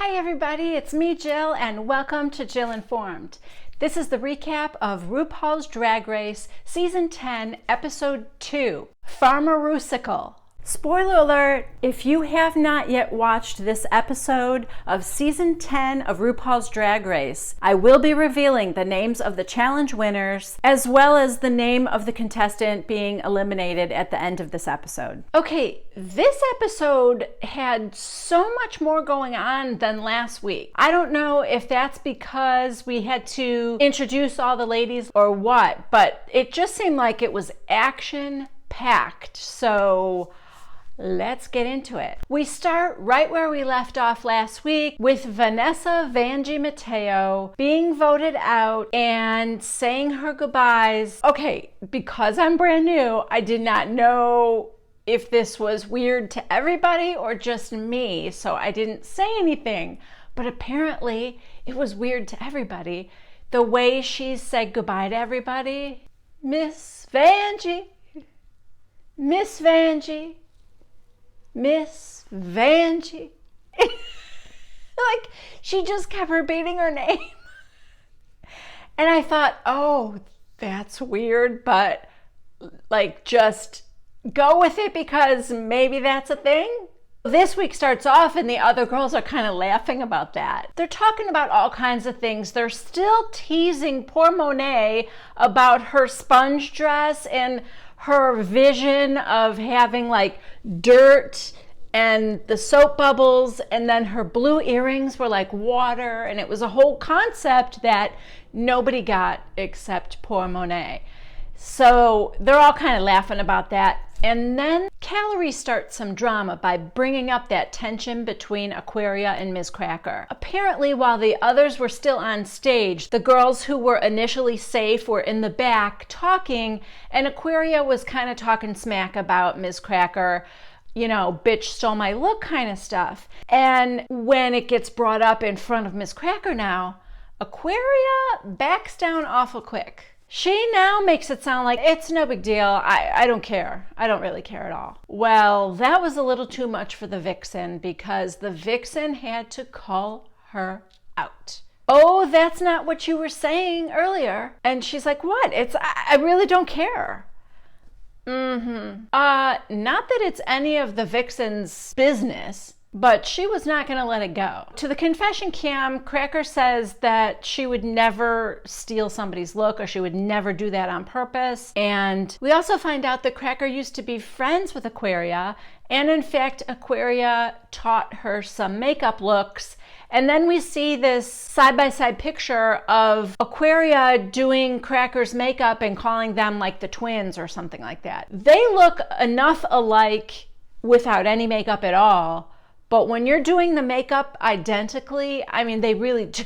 Hi everybody, it's me Jill and welcome to Jill Informed. This is the recap of RuPaul's Drag Race Season 10, Episode 2, PharmaRusical. Spoiler alert, if you have not yet watched this episode of Season 10 of RuPaul's Drag Race, I will be revealing the names of the challenge winners, as well as the name of the contestant being eliminated at the end of this episode. Okay, this episode had so much more going on than last week. I don't know if that's because we had to introduce all the ladies or what, but it just seemed like it was action-packed, so let's get into it. We start right where we left off last week with Vanessa Vanjie Mateo being voted out and saying her goodbyes. Okay, because I'm brand new, I did not know if this was weird to everybody or just me, so I didn't say anything. But apparently it was weird to everybody. The way she said goodbye to everybody. Miss Vanjie, Miss Vanjie, Miss Vanjie. Like, she just kept repeating her name. And I thought, oh, that's weird, but like, just go with it because maybe that's a thing. This week starts off and the other girls are kind of laughing about that. They're talking about all kinds of things. They're still teasing poor Monet about her sponge dress and her vision of having like dirt and the soap bubbles, and then her blue earrings were like water, and it was a whole concept that nobody got except poor Monet. So they're all kind of laughing about that. And then Calorie starts some drama by bringing up that tension between Aquaria and Ms. Cracker. Apparently, while the others were still on stage, the girls who were initially safe were in the back talking, and Aquaria was kind of talking smack about Ms. Cracker, you know, bitch stole my look kind of stuff. And when it gets brought up in front of Ms. Cracker now, Aquaria backs down awful quick. She now makes it sound like it's no big deal. I don't care. I don't really care at all. Well, that was a little too much for the Vixen because the Vixen had to call her out. Oh, that's not what you were saying earlier. And she's like, what? I really don't care. Not that it's any of the Vixen's business, but she was not going to let it go. To the confession cam, Cracker says that she would never steal somebody's look, or she would never do that on purpose. And we also find out that Cracker used to be friends with Aquaria, and in fact, Aquaria taught her some makeup looks. And then we see this side-by-side picture of Aquaria doing Cracker's makeup and calling them like the twins or something like that. They look enough alike without any makeup at all. But when you're doing the makeup identically, I mean, they really do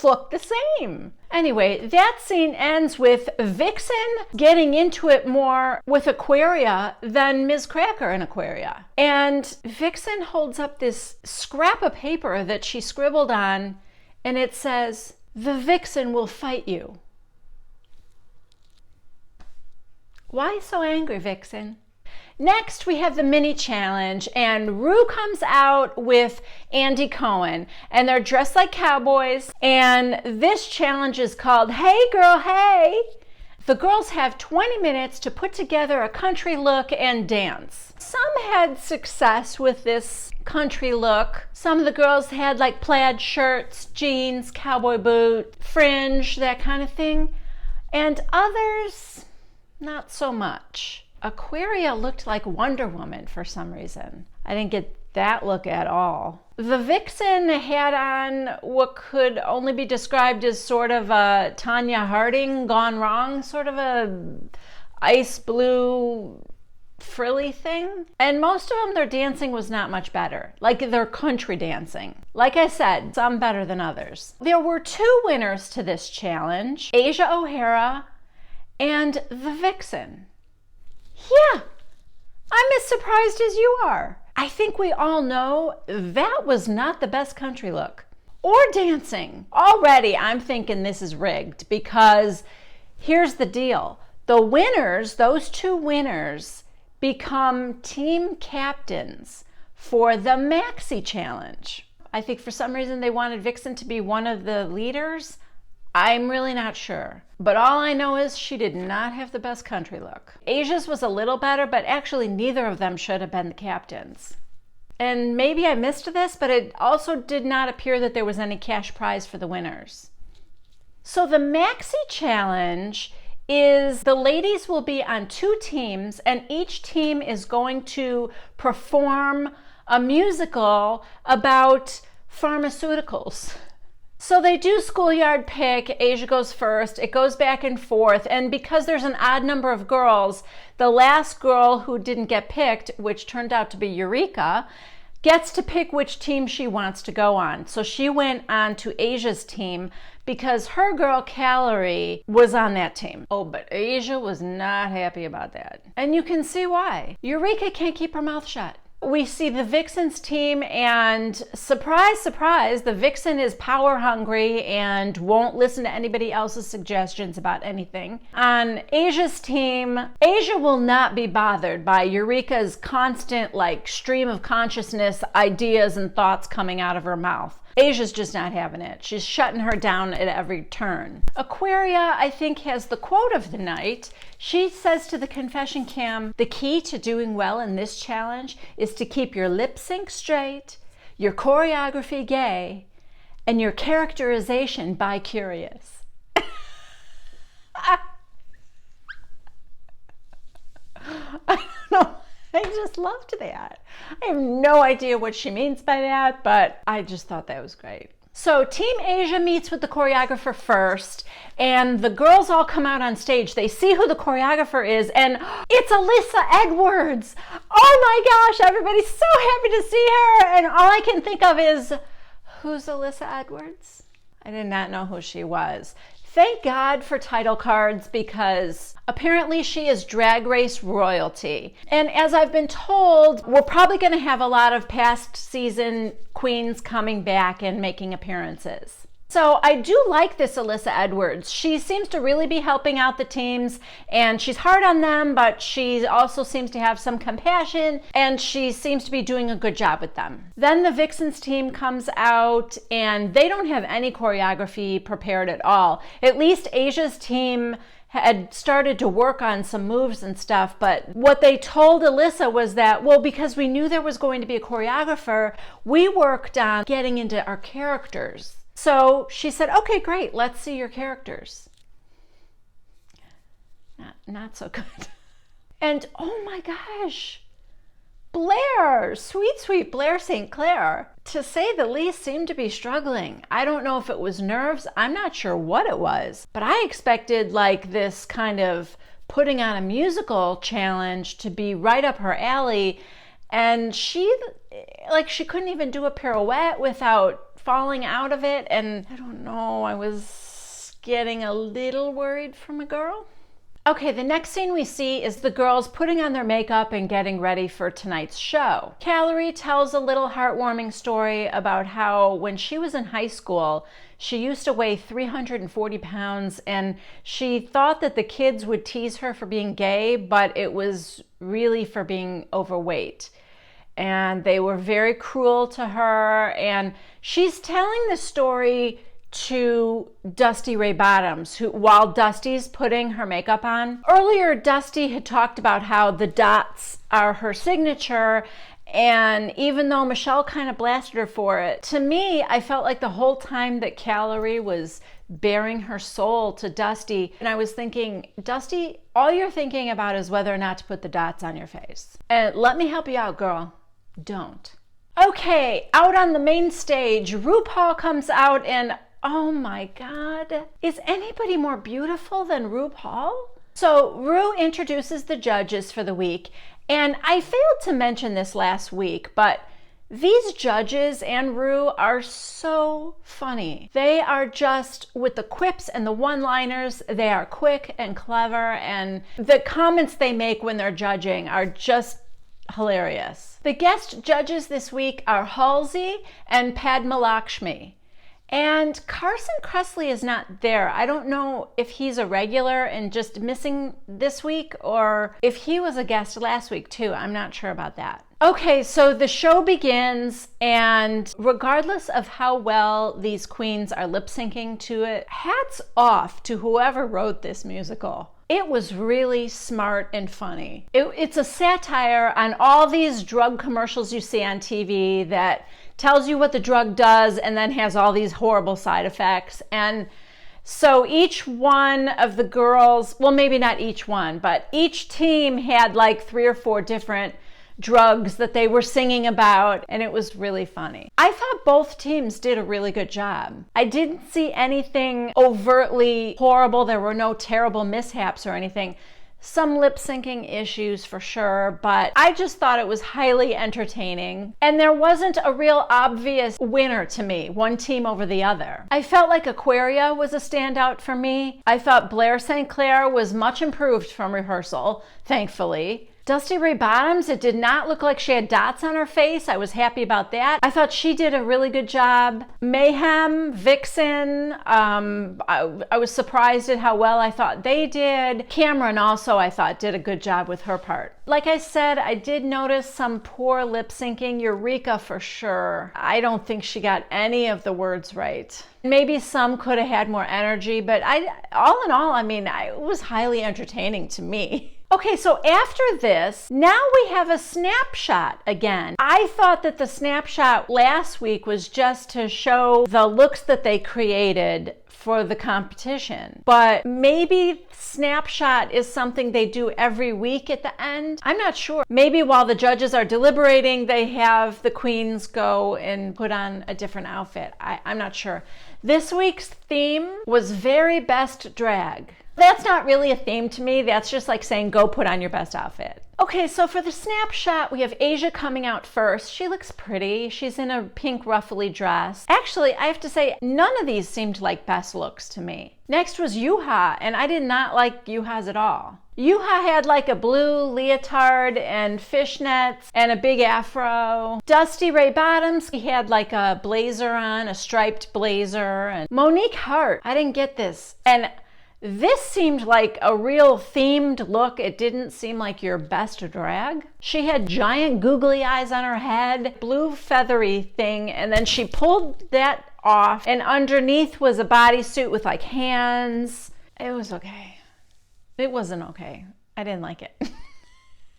look the same. Anyway, that scene ends with Vixen getting into it more with Aquaria than Ms. Cracker and Aquaria. And Vixen holds up this scrap of paper that she scribbled on, and it says, "The Vixen will fight you." Why so angry, Vixen? Next, we have the mini challenge, and Ru comes out with Andy Cohen, and they're dressed like cowboys, and this challenge is called Hey Girl, Hey. The girls have 20 minutes to put together a country look and dance. Some had success with this country look. Some of the girls had like plaid shirts, jeans, cowboy boot, fringe, that kind of thing, and others, not so much. Aquaria looked like Wonder Woman for some reason. I didn't get that look at all. The Vixen had on what could only be described as sort of a Tanya Harding gone wrong, sort of a ice blue frilly thing. And most of them, their dancing was not much better. Like their country dancing. Like I said, some better than others. There were two winners to this challenge, Asia O'Hara and the Vixen. Yeah, I'm as surprised as you are. I think we all know that was not the best country look or dancing. Already, I'm thinking this is rigged because here's the deal. The winners, those two winners, become team captains for the Maxi Challenge. I think for some reason they wanted Vixen to be one of the leaders. I'm really not sure. But all I know is she did not have the best country look. Asia's was a little better, but actually neither of them should have been the captains. And maybe I missed this, but it also did not appear that there was any cash prize for the winners. So the Maxi Challenge is the ladies will be on 2 teams, and each team is going to perform a musical about pharmaceuticals. So they do schoolyard pick. Asia goes first. It goes back and forth. And because there's an odd number of girls, the last girl who didn't get picked, which turned out to be Eureka, gets to pick which team she wants to go on. So she went on to Asia's team because her girl Calorie was on that team. Oh, but Asia was not happy about that. And you can see why. Eureka can't keep her mouth shut. We see the Vixen's team, and surprise, surprise, the Vixen is power hungry and won't listen to anybody else's suggestions about anything. On Asia's team, Asia will not be bothered by Eureka's constant stream of consciousness, ideas and thoughts coming out of her mouth. Asia's just not having it. She's shutting her down at every turn. Aquaria, I think, has the quote of the night. She says to the confession cam, "The key to doing well in this challenge is to keep your lip sync straight, your choreography gay, and your characterization bi-curious." I don't know. I just loved that. I have no idea what she means by that, but I just thought that was great. So Team Asia meets with the choreographer first, and the girls all come out on stage. They see who the choreographer is, and it's Alyssa Edwards. Oh my gosh, everybody's so happy to see her, and all I can think of is, who's Alyssa Edwards? I did not know who she was. Thank God for title cards, because apparently she is Drag Race royalty. And as I've been told, we're probably going to have a lot of past season queens coming back and making appearances. So I do like this Alyssa Edwards. She seems to really be helping out the teams, and she's hard on them, but she also seems to have some compassion, and she seems to be doing a good job with them. Then the Vixens team comes out, and they don't have any choreography prepared at all. At least Asia's team had started to work on some moves and stuff, but what they told Alyssa was that, well, because we knew there was going to be a choreographer, we worked on getting into our characters. So she said, okay, great, let's see your characters. Not so good. And oh my gosh, Blair, sweet Blair St. Clair, to say the least, seemed to be struggling. I don't know if it was nerves. I'm not sure what it was, but I expected this kind of putting on a musical challenge to be right up her alley. And she couldn't even do a pirouette without falling out of it. And I don't know, I was getting a little worried for my girl. Okay, the next scene we see is the girls putting on their makeup and getting ready for tonight's show. Calorie tells a little heartwarming story about how when she was in high school, she used to weigh 340 pounds, and she thought that the kids would tease her for being gay, but it was really for being overweight. And they were very cruel to her, and she's telling the story to Dusty Ray Bottoms, who, while Dusty's putting her makeup on. Earlier, Dusty had talked about how the dots are her signature, and even though Michelle kind of blasted her for it, to me, I felt like the whole time that Calorie was bearing her soul to Dusty, and I was thinking, Dusty, all you're thinking about is whether or not to put the dots on your face. And let me help you out, girl. Don't. Okay, out on the main stage, RuPaul comes out, and oh my God, is anybody more beautiful than RuPaul? So Ru introduces the judges for the week, and I failed to mention this last week, but these judges and Ru are so funny. They are just, with the quips and the one-liners, they are quick and clever, and the comments they make when they're judging are just hilarious. The guest judges this week are Halsey and Padma Lakshmi. And Carson Kressley is not there. I don't know if he's a regular and just missing this week or if he was a guest last week too. I'm not sure about that. Okay, so the show begins, and regardless of how well these queens are lip syncing to it, hats off to whoever wrote this musical. It was really smart and funny. It's a satire on all these drug commercials you see on TV that tells you what the drug does and then has all these horrible side effects. And so each one of the girls, well, maybe not each one, but each team had like 3 or 4 different drugs that they were singing about, and it was really funny. I thought both teams did a really good job. I didn't see anything overtly horrible. There were no terrible mishaps or anything. Some lip syncing issues for sure, but I just thought it was highly entertaining. And there wasn't a real obvious winner to me, one team over the other. I felt like Aquaria was a standout for me. I thought Blair St. Clair was much improved from rehearsal, thankfully. Dusty Ray Bottoms, it did not look like she had dots on her face. I was happy about that. I thought she did a really good job. Mayhem, Vixen, I was surprised at how well I thought they did. Cameron also, I thought, did a good job with her part. Like I said, I did notice some poor lip syncing. Eureka for sure. I don't think she got any of the words right. Maybe some could have had more energy, but all in all, it was highly entertaining to me. Okay, so after this, now we have a snapshot again. I thought that the snapshot last week was just to show the looks that they created for the competition. But maybe snapshot is something they do every week at the end. I'm not sure. Maybe while the judges are deliberating, they have the queens go and put on a different outfit. I'm not sure. This week's theme was very best drag. That's not really a theme to me. That's just like saying, go put on your best outfit. Okay, so for the snapshot, we have Asia coming out first. She looks pretty. She's in a pink ruffly dress. Actually, I have to say, none of these seemed like best looks to me. Next was Yuha, and I did not like Yuha's at all. Yuha had like a blue leotard and fishnets and a big afro. Dusty Ray Bottoms, he had like a blazer on, a striped blazer. And Monique Hart, I didn't get this. And this seemed like a real themed look. It didn't seem like your best drag. She had giant googly eyes on her head, blue feathery thing, and then she pulled that off, and underneath was a bodysuit with like hands. It was okay. It wasn't okay. I didn't like it.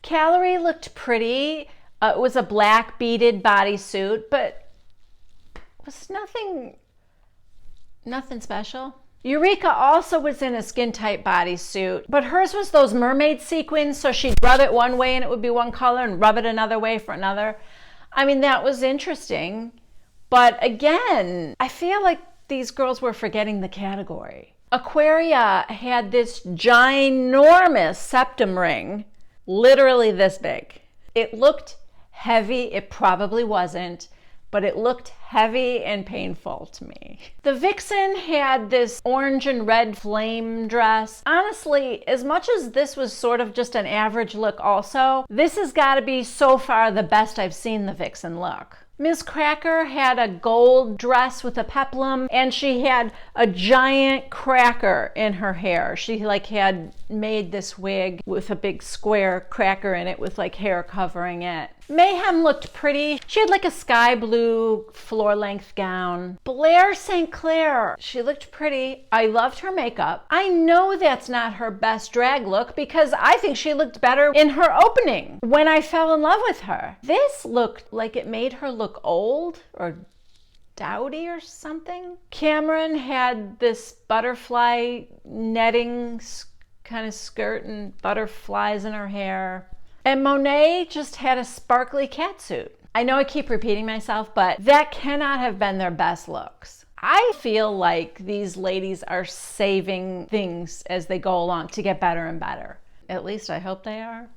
Calorie looked pretty. It was a black beaded bodysuit, but it was nothing special. Eureka also was in a skin-tight bodysuit, but hers was those mermaid sequins, so she'd rub it one way and it would be one color and rub it another way for another. That was interesting, but again, I feel like these girls were forgetting the category. Aquaria had this ginormous septum ring, literally this big. It looked heavy. It probably wasn't, but it looked heavy and painful to me. The Vixen had this orange and red flame dress. Honestly, as much as this was sort of just an average look also, this has got to be so far the best I've seen the Vixen look. Ms. Cracker had a gold dress with a peplum, and she had a giant cracker in her hair. She had made this wig with a big square cracker in it with hair covering it. Mayhem looked pretty. She had a sky blue floor-length gown. Blair St. Clair, she looked pretty. I loved her makeup. I know that's not her best drag look because I think she looked better in her opening when I fell in love with her. This looked like it made her look old or dowdy or something. Cameron had this butterfly netting kind of skirt and butterflies in her hair. And Monet just had a sparkly catsuit. I know I keep repeating myself, but that cannot have been their best looks. I feel like these ladies are saving things as they go along to get better and better. At least I hope they are.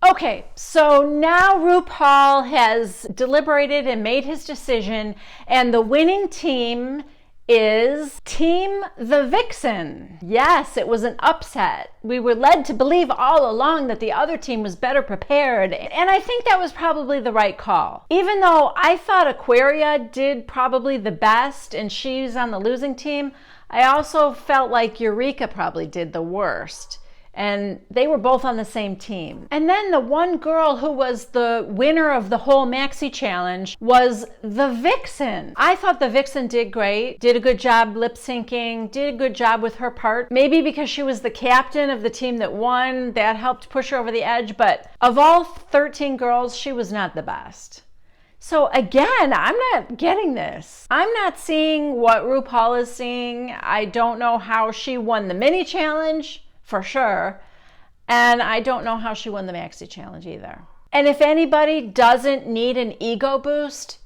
Okay, so now RuPaul has deliberated and made his decision, and the winning team is Team the Vixen. Yes, it was an upset. We were led to believe all along that the other team was better prepared, and I think that was probably the right call. Even though I thought Aquaria did probably the best and she's on the losing team, I also felt like Eureka probably did the worst. And they were both on the same team. And then the one girl who was the winner of the whole maxi challenge was the Vixen. I thought the Vixen did great, did a good job lip syncing, did a good job with her part. Maybe because she was the captain of the team that won, that helped push her over the edge. But of all 13 girls, she was not the best. So again, I'm not getting this. I'm not seeing what RuPaul is seeing. I don't know how she won the mini challenge, for sure. And I don't know how she won the maxi challenge either. And if anybody doesn't need an ego boost,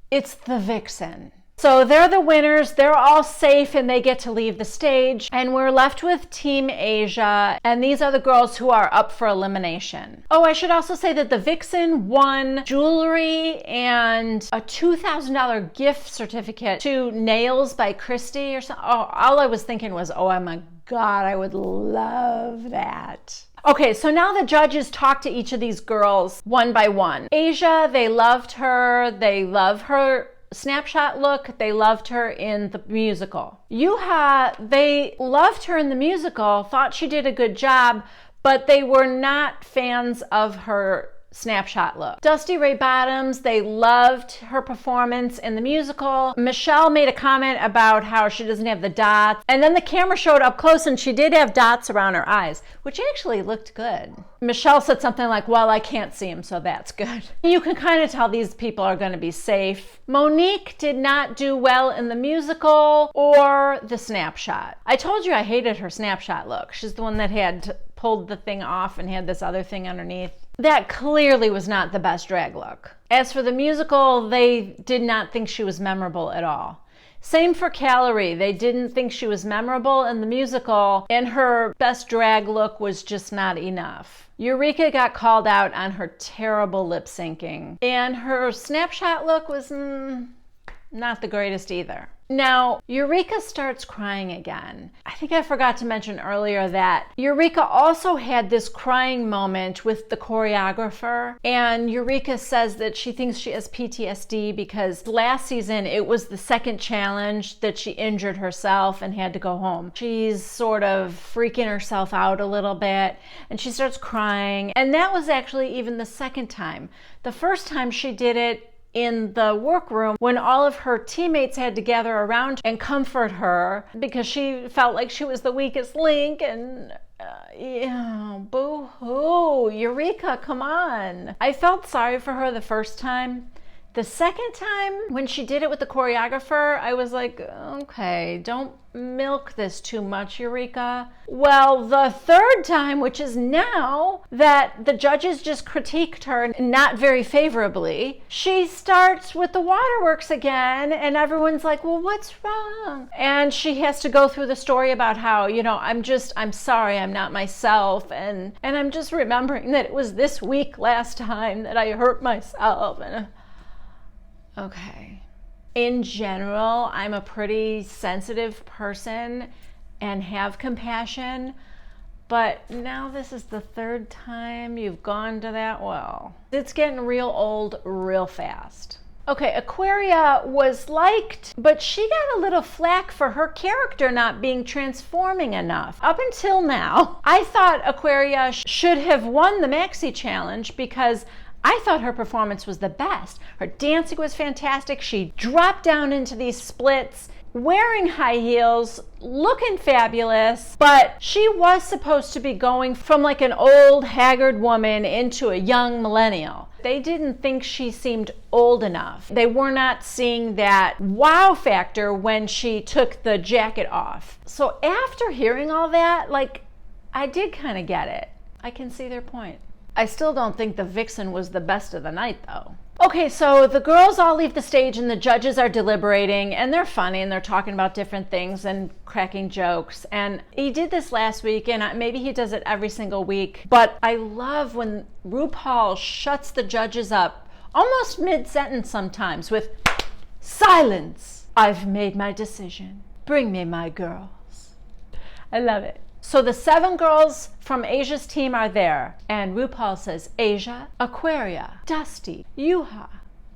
it's the Vixen. So they're the winners, they're all safe and they get to leave the stage. And we're left with Team Asia, and these are the girls who are up for elimination. Oh, I should also say that the Vixen won jewelry and a $2,000 gift certificate to Nails by Christy or something. Oh, all I was thinking was, oh my God, I would love that. Okay, so now the judges talk to each of these girls one by one. Asia, they loved her. They love her snapshot look. They loved her in the musical. Yuha, they loved her in the musical, thought she did a good job, but they were not fans of her snapshot look. Dusty Ray Bottoms, they loved her performance in the musical. Michelle made a comment about how she doesn't have the dots, and then the camera showed up close and she did have dots around her eyes, which actually looked good. Michelle said something like, well, I can't see them, so that's good. You can kind of tell these people are going to be safe. Monique did not do well in the musical or the snapshot. I told you I hated her snapshot look. She's the one that had pulled the thing off and had this other thing underneath. That clearly was not the best drag look. As for the musical, they did not think she was memorable at all. Same for Calorie. They didn't think she was memorable in the musical, and her best drag look was just not enough. Eureka got called out on her terrible lip syncing, and her snapshot look was not the greatest either. Now, Eureka starts crying again. I think I forgot to mention earlier that Eureka also had this crying moment with the choreographer, and Eureka says that she thinks she has PTSD because last season it was the second challenge that she injured herself and had to go home. She's sort of freaking herself out a little bit, and she starts crying, and that was actually even the second time. The first time she did it in the workroom when all of her teammates had to gather around and comfort her because she felt like she was the weakest link, and boo-hoo, Eureka, come on. I felt sorry for her the first time. The second time, when she did it with the choreographer, I was like, okay, don't milk this too much, Eureka. Well, the third time, which is now that the judges just critiqued her not very favorably, she starts with the waterworks again, and everyone's like, well, what's wrong? And she has to go through the story about how, I'm sorry, I'm not myself, and I'm just remembering that it was this week last time that I hurt myself, and okay. In general, I'm a pretty sensitive person and have compassion, but now this is the third time you've gone to that well. It's getting real old real fast. Okay, Aquaria was liked, but she got a little flack for her character not being transforming enough. Up until now, I thought Aquaria should have won the Maxi Challenge because I thought her performance was the best. Her dancing was fantastic. She dropped down into these splits, wearing high heels, looking fabulous, but she was supposed to be going from like an old, haggard woman into a young millennial. They didn't think she seemed old enough. They were not seeing that wow factor when she took the jacket off. So after hearing all that, I did kind of get it. I can see their point. I still don't think the Vixen was the best of the night, though. Okay, so the girls all leave the stage and the judges are deliberating, and they're funny and they're talking about different things and cracking jokes. And he did this last week, and maybe he does it every single week. But I love when RuPaul shuts the judges up almost mid-sentence sometimes with silence. I've made my decision. Bring me my girls. I love it. So the 7 girls from Asia's team are there. And RuPaul says, Asia, Aquaria, Dusty, Yuha,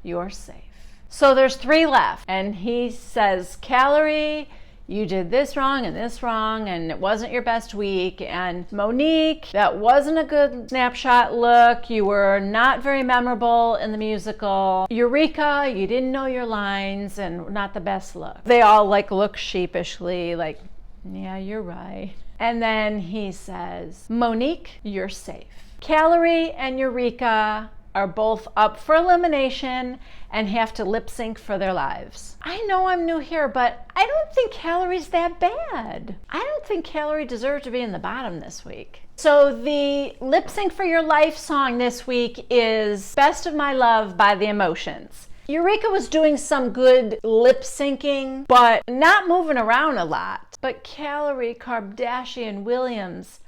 you're safe. So there's 3 left. And he says, Calorie, you did this wrong, and it wasn't your best week. And Monique, that wasn't a good snapshot look. You were not very memorable in the musical. Eureka, you didn't know your lines, and not the best look. They all like look sheepishly, like, yeah, you're right. And then he says, Monique, you're safe. Calorie and Eureka are both up for elimination and have to lip sync for their lives. I know I'm new here, but I don't think Calorie's that bad. I don't think Calorie deserved to be in the bottom this week. So the lip sync for your life song this week is Best of My Love by The Emotions. Eureka was doing some good lip syncing, but not moving around a lot. But Calorie Kardashian-Williams,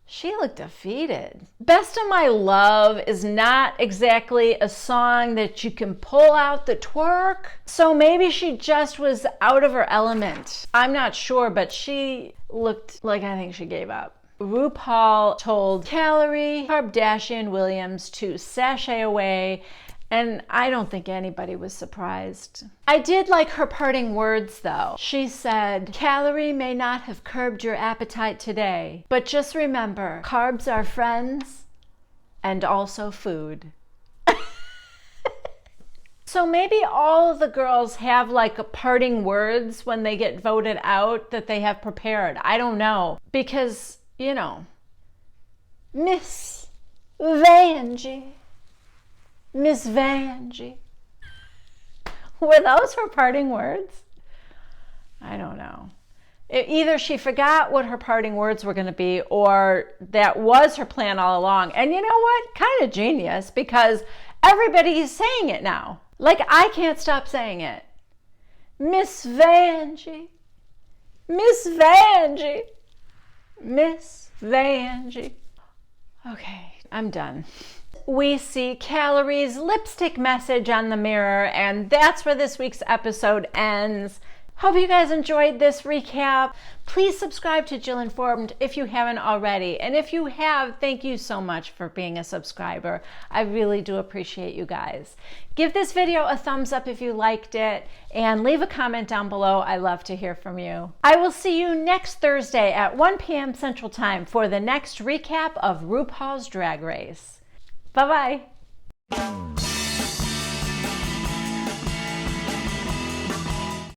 she looked defeated. Best of My Love is not exactly a song that you can pull out the twerk. So maybe she just was out of her element. I'm not sure, but she looked like I think she gave up. RuPaul told Calorie Kardashian-Williams to sashay away, and I don't think anybody was surprised. I did like her parting words though. She said, Calorie may not have curbed your appetite today, but just remember, carbs are friends and also food. So maybe all of the girls have like parting words when they get voted out that they have prepared. I don't know. Because, you know, Miss Vanjie. Miss Vanjie. Were those her parting words? I don't know. Either she forgot what her parting words were going to be, or that was her plan all along. And you know what? Kind of genius, because everybody is saying it now. Like, I can't stop saying it. Miss Vanjie. Miss Vanjie. Miss Vanjie. Okay, I'm done. We see Calorie's lipstick message on the mirror, and that's where this week's episode ends. Hope you guys enjoyed this recap. Please subscribe to Jill Informed if you haven't already. And if you have, thank you so much for being a subscriber. I really do appreciate you guys. Give this video a thumbs up if you liked it, and leave a comment down below. I love to hear from you. I will see you next Thursday at 1 p.m. Central Time for the next recap of RuPaul's Drag Race. Bye-bye.